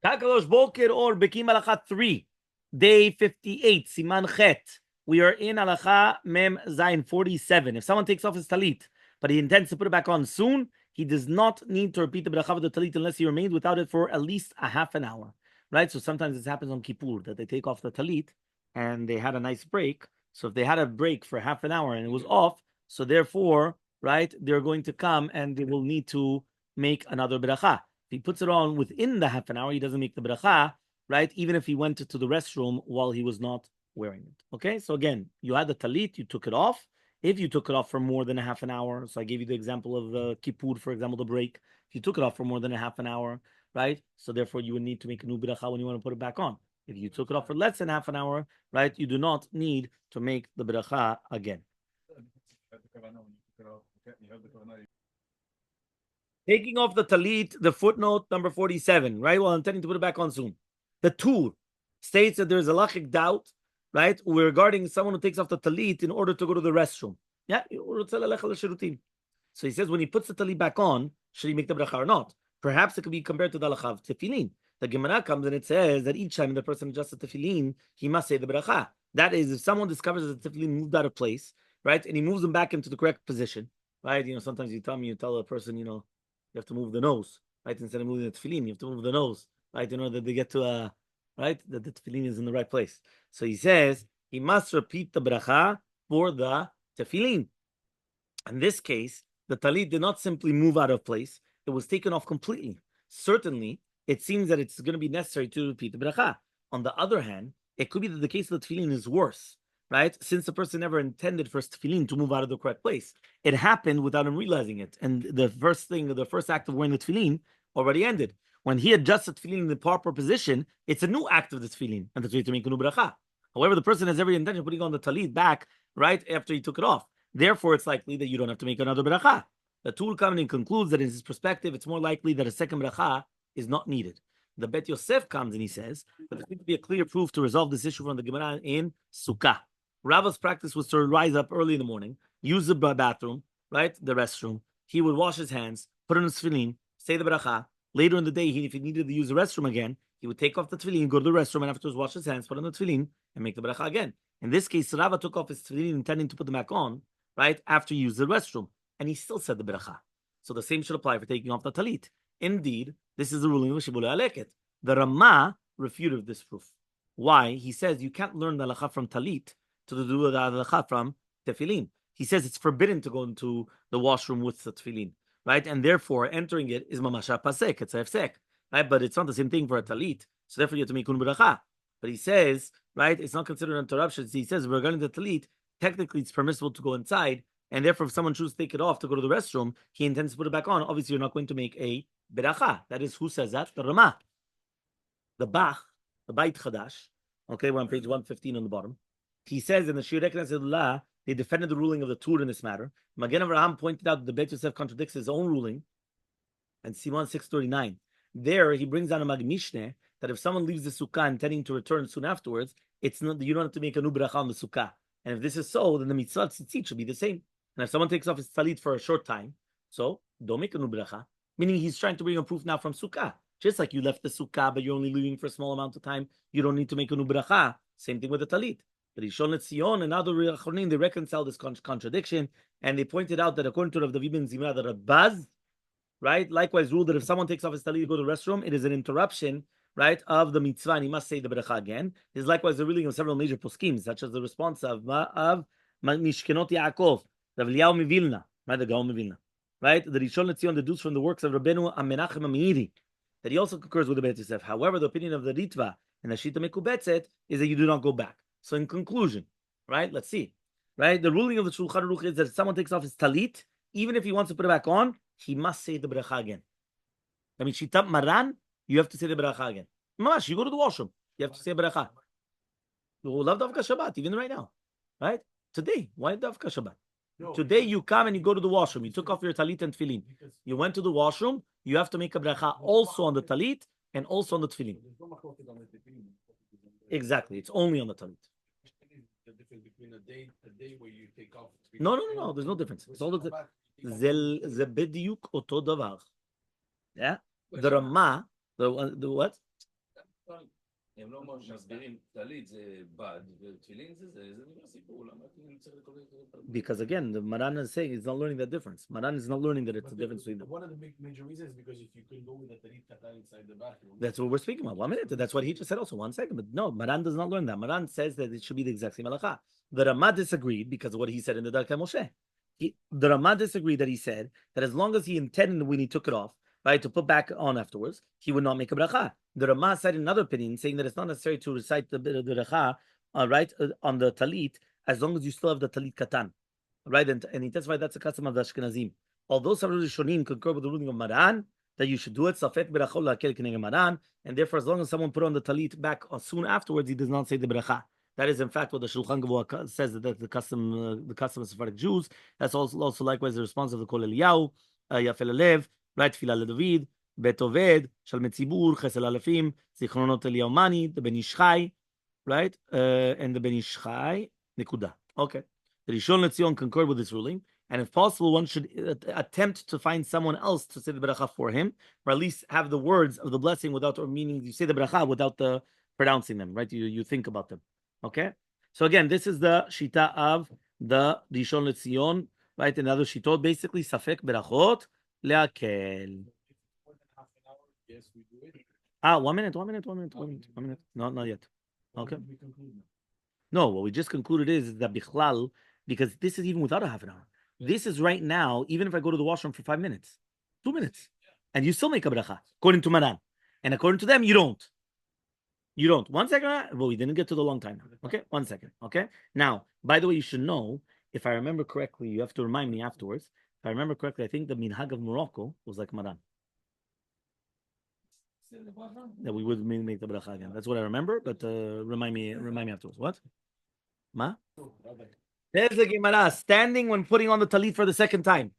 Kakalosh Boker or Bekiim Bahalacha 3, day 58, Siman Chet. We are in Halacha Mem Zayin 47. If someone takes off his talit, but he intends to put it back on soon, he does not need to repeat the bracha of the talit unless he remains without it for at least a half an hour. Right? So sometimes this happens on Kippur, that they take off the talit and they had a nice break. So if they had a break for half an hour and it was off, so therefore, right, they're going to come and they will need to make another bracha. If he puts it on within the half an hour, he doesn't make the bracha, right? Even if he went to the restroom while he was not wearing it. Okay, so again, you had the talit, you took it off. If you took it off for more than a half an hour, so I gave you the example of the Kippur, for example, the break. If you took it off for more than a half an hour, right? So therefore, you would need to make a new bracha when you want to put it back on. If you took it off for less than half an hour, right, you do not need to make the bracha again. Taking off the talit, the footnote number 47, right? Well, intending to put it back on soon. The Tur states that there's a lachic doubt, right, regarding someone who takes off the talit in order to go to the restroom. Yeah, so he says when he puts the talit back on, should he make the bracha or not? Perhaps it could be compared to the halacha of tefillin. The Gemara comes and it says that each time the person adjusts the tefillin, he must say the bracha. That is, if someone discovers that the tefillin moved out of place, right, and he moves them back into the correct position, right? Sometimes you tell a person, you have to move the nose, right? Instead of moving the tefillin, you have to move the nose, right? In order that they get to right, that the tefillin is in the right place. So he says he must repeat the bracha for the tefillin. In this case, the talit did not simply move out of place; it was taken off completely. Certainly, it seems that it's going to be necessary to repeat the bracha. On the other hand, it could be that the case of the tefillin is worse, right? Since the person never intended for tefillin to move out of the correct place, it happened without him realizing it. And the first act of wearing the tefillin already ended. When he adjusts the tefillin in the proper position, it's a new act of the tefillin, and that's why to make a new bracha. However, the person has every intention of putting on the talit back right after he took it off. Therefore, it's likely that you don't have to make another bracha. The Tur coming and concludes that in his perspective, it's more likely that a second bracha is not needed. The Bet Yosef comes and he says, but there needs to be a clear proof to resolve this issue from the Gemara in Sukkah. Rava's practice was to rise up early in the morning, use the bathroom, right, the restroom. He would wash his hands, put on his tefillin, say the bracha. Later in the day, if he needed to use the restroom again, he would take off the tefillin, go to the restroom, and afterwards wash his hands, put on the tefillin, and make the bracha again. In this case, Rava took off his tefillin intending to put them back on, right, after he used the restroom, and he still said the bracha. So the same should apply for taking off the talit. Indeed, this is the ruling of Shibbolei Aleket. The Ramah refuted this proof. Why? He says you can't learn the halacha from talit to do the halacha from tefillin. He says it's forbidden to go into the washroom with the tefillin, right? And therefore, entering it is mamasha pasek, it's a hefsek, right? But it's not the same thing for a talit. So therefore, you have to make kun bracha. But he says, right, it's not considered an interruption. He says regarding the talit, technically it's permissible to go inside, and therefore, if someone chooses to take it off to go to the restroom, he intends to put it back on. Obviously, you're not going to make a beracha. That is, who says that? The Ramah. The Bach, the Beit Chadash, okay, we're on page 115 on the bottom. He says in the Shirei Knesset, they defended the ruling of the Tur in this matter. Magen Avraham pointed out that the Beit Yosef contradicts his own ruling, and Siman 639. There, he brings down a Magmishne that if someone leaves the sukkah intending to return soon afterwards, it's not, you don't have to make a new bracha on the sukkah. And if this is so, then the mitzvah tzitzit should be the same. And if someone takes off his talit for a short time, so don't make a new bracha. Meaning he's trying to bring a proof now from sukkah. Just like you left the sukkah, but you're only leaving for a small amount of time, you don't need to make a new bracha. Same thing with the talit. But Rishon LeZion and other Achronim, they reconcile this contradiction, and they pointed out that according to Rav David ben Zimra, the Rabbaz, right, likewise ruled that if someone takes off his talit to go to the restroom, it is an interruption, right, of the mitzvah, and he must say the bracha again. This is likewise the ruling of several major poskim, such as the response of Mishkenot Yaakov, Rav Eliyahu Mivilna, right, the Gaon Mivilna, right, the Rishon LeZion deduced from the works of Rabbeinu Menachem Meiri that he also concurs with the Beit Yosef. However, the opinion of the Ritva and the Shita Mekubetzet is that you do not go back. So in conclusion, right, let's see, right, the ruling of the Shulchan Aruch is that if someone takes off his talit, even if he wants to put it back on, he must say the bracha again. I mean, Shitat Maran, you have to say the bracha again. Mamash, you go to the washroom, you have to say bracha. You love Davka Shabbat, even right now, right? Today, why Davka Shabbat? No, today you come and you go to the washroom. You took off your talit and tefillin. You went to the washroom. You have to make a bracha also on the talit and also on the tefillin. Exactly, it's only on the talit. The difference between a day where you take off. No. There's no difference. It's all the bediuk oto davar. Yeah. The Ramah, the what? הם לא מסבירים, טלית זה בד, ותפילין זה נראה סיפור, למה אני צריך לקרוא את זה? Because again, the Maran is saying he's not learning that difference. Maran is not learning that it's a difference between them. One of the major reasons is because if you could go with a talit katan inside the bathroom. That's what we're speaking about. 1 minute. That's what he just said also. 1 second. But no, Maran does not learn that. Maran says that it should be the exact same halacha. The Ramah disagreed because of what he said in the Darkei Moshe. The Ramah disagreed that he said that as long as he intended when he took it off, right, to put back on afterwards, he would not make a bracha. The Ramah said in another opinion, saying that it's not necessary to recite the bracha, right, on the talit, as long as you still have the talit katan, right? And he testified that's a custom of the Ashkenazim. Although some Rishonim concur with the ruling of Maran that you should do it, safek berachol lakel k'neged Maran, and therefore as long as someone put on the talit back soon afterwards, he does not say the bracha. That is, in fact, what the Shulchan Aruch says that that's the custom of Sephardic Jews. That's also likewise the response of the Kol Eliyahu, Yafel Alev, right? Tefillah LeDavid, Bet Oved, Shalmei Tzibur, Chesed Alafim, Zichronot Eliyahu Mani, the Ben Ish Chai, right? And the Ben Ish Chai, Nekuda. Okay. The Rishon LeZion concurred with this ruling, and if possible, one should attempt to find someone else to say the bracha for him, or at least have the words of the blessing without, or meaning you say the bracha without the pronouncing them, right? You think about them. Okay, so again, this is the shita of the Rishon LeZion, right? Another shitot, basically, safek berachot leakel. Yes, we do it. 1 minute. No, not yet. Okay. No, what we just concluded is that bichlal, because this is even without a half an hour. This is right now, even if I go to the washroom for 5 minutes, 2 minutes, and you still make a bracha, according to Maran. And according to them, you don't. You don't. 1 second. Well, we didn't get to the long time. Okay, 1 second. Okay. Now, by the way, you should know, if I remember correctly, you have to remind me afterwards. If I remember correctly, I think the minhag of Morocco was like Maran. That we would make the bracha again. That's what I remember, but remind me afterwards. What? Ma? There's the Gemara, standing when putting on the talit for the second time.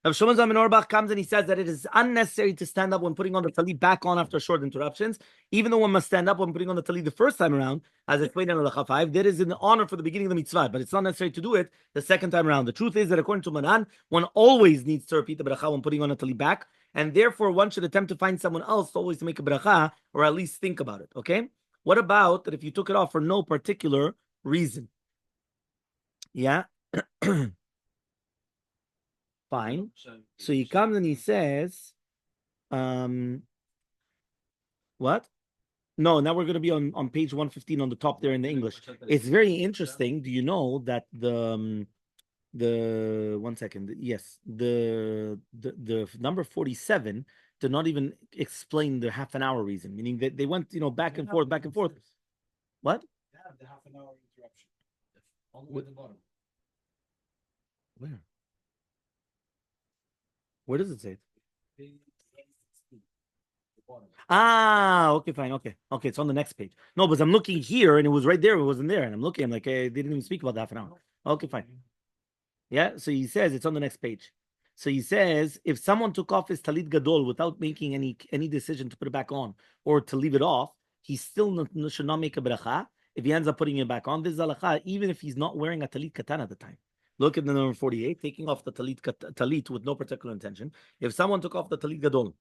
Rav Shimon Zalman Auerbach comes and he says that it is unnecessary to stand up when putting on the talit back on after short interruptions, even though one must stand up when putting on the talit the first time around, as explained in Halacha 5. That is an honor for the beginning of the mitzvah, but it's not necessary to do it the second time around. The truth is that according to Maran, one always needs to repeat the bracha when putting on a talit back, and therefore one should attempt to find someone else always to make a bracha, or at least think about it, okay? What about that if you took it off for no particular reason? Yeah? Fine. So he comes and he says, what? No, now we're going to be on page 115 on the top there in the English. It's very interesting. Do you know that the 1 second, yes, the number 47 did not even explain the half an hour reason, meaning that they went, back and forth. What? They have the half an hour interruption. All the way at the bottom. Where? Where does it say it? Okay, fine. Okay, it's on the next page. No, but I'm looking here, and it was right there. It wasn't there, and I'm looking. I'm like, they didn't even speak about the half an hour. Okay, fine. Yeah. So he says it's on the next page. So he says if someone took off his talit gadol without making any decision to put it back on or to leave it off, he still should not make a bracha if he ends up putting it back on. This is halacha, even if he's not wearing a talit katan at the time. Look at the number 48, taking off the talit with no particular intention. If someone took off the talit gadol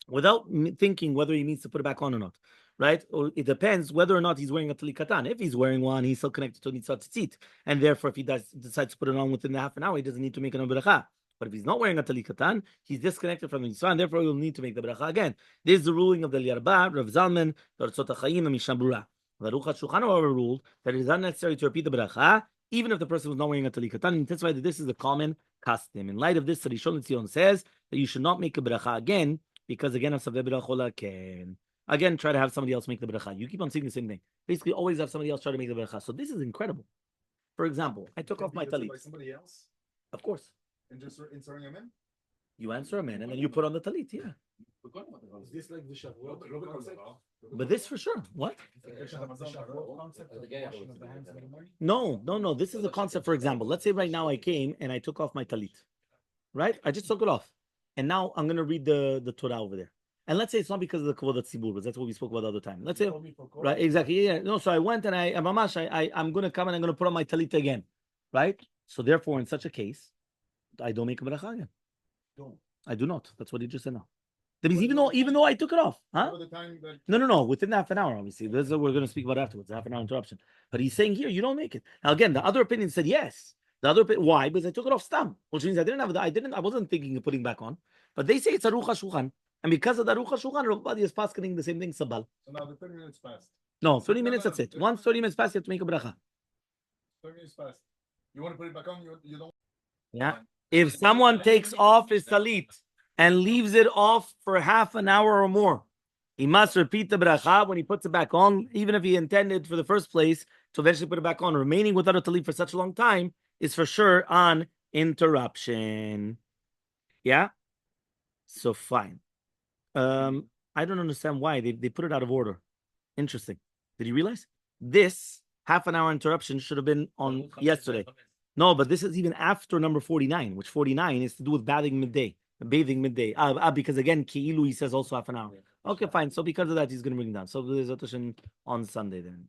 without thinking whether he needs to put it back on or not, right? Or it depends whether or not he's wearing a talit katan. If he's wearing one, he's still connected to mitzvah tzitzit, and therefore, if he decides to put it on within the half an hour, he doesn't need to make an bracha. But if he's not wearing a talit katan, he's disconnected from the mitzvah, and therefore, he'll need to make the bracha again. This is the ruling of the Yarba, Rav Zalman, the Ortzot HaChaim, and Mishnah Berurah. The Aruch HaShulchan Aruch ruled that it is unnecessary to repeat the bracha, even if the person was not wearing a talit katan, and that's why this is a common custom. In light of this, the Rishon LeZion says that you should not make a bracha again, because again, try to have somebody else make the bracha. You keep on saying the same thing. Basically, always have somebody else try to make the bracha. So this is incredible. For example, I took off my talit. By somebody else? Of course. And just inserting him in? You answer him in, and then you put on the talit, yeah. Is this like the Shavuot concept? But this for sure. What? No. This is a concept, for example. Let's say right now I came and I took off my talit. Right? I just took it off. And now I'm going to read the Torah over there. And let's say it's not because of the Kavod Tzibur, but that's what we spoke about the other time. Let's say, right, exactly, yeah. No, so I went and I'm going to come and I'm going to put on my talit again, right? So therefore, in such a case, I don't make a bracha again. I do not. That's what he just said now. That means even though I took it off, huh? Over the time that No. Within half an hour, obviously. This is what we're going to speak about afterwards. Half an hour interruption. But he's saying here, you don't make it. Now again, the other opinion said yes. Why? Because I took it off stam, which means I wasn't thinking of putting back on. But they say it's a rucha shulchan, and because of the rucha shulchan, everybody is passing the same thing. Sabal. so now the 30 minutes passed. No, 30 minutes. That's it. Once 30 minutes pass, you have to make a bracha. 30 minutes passed. You want to put it back on? You don't. Yeah. If someone takes off his talit and leaves it off for half an hour or more, he must repeat the bracha when he puts it back on, even if he intended for the first place to eventually put it back on. Remaining without a talit for such a long time is for sure on interruption. Yeah? So fine. I don't understand why they put it out of order. Interesting. Did you realize? This half an hour interruption should have been on yesterday. No, but this is even after number 49, which 49 is to do with bathing midday. Because again, Ki'ilu, he says also half an hour. Okay, fine. So because of that, he's going to bring it down. So there's a on Sunday then.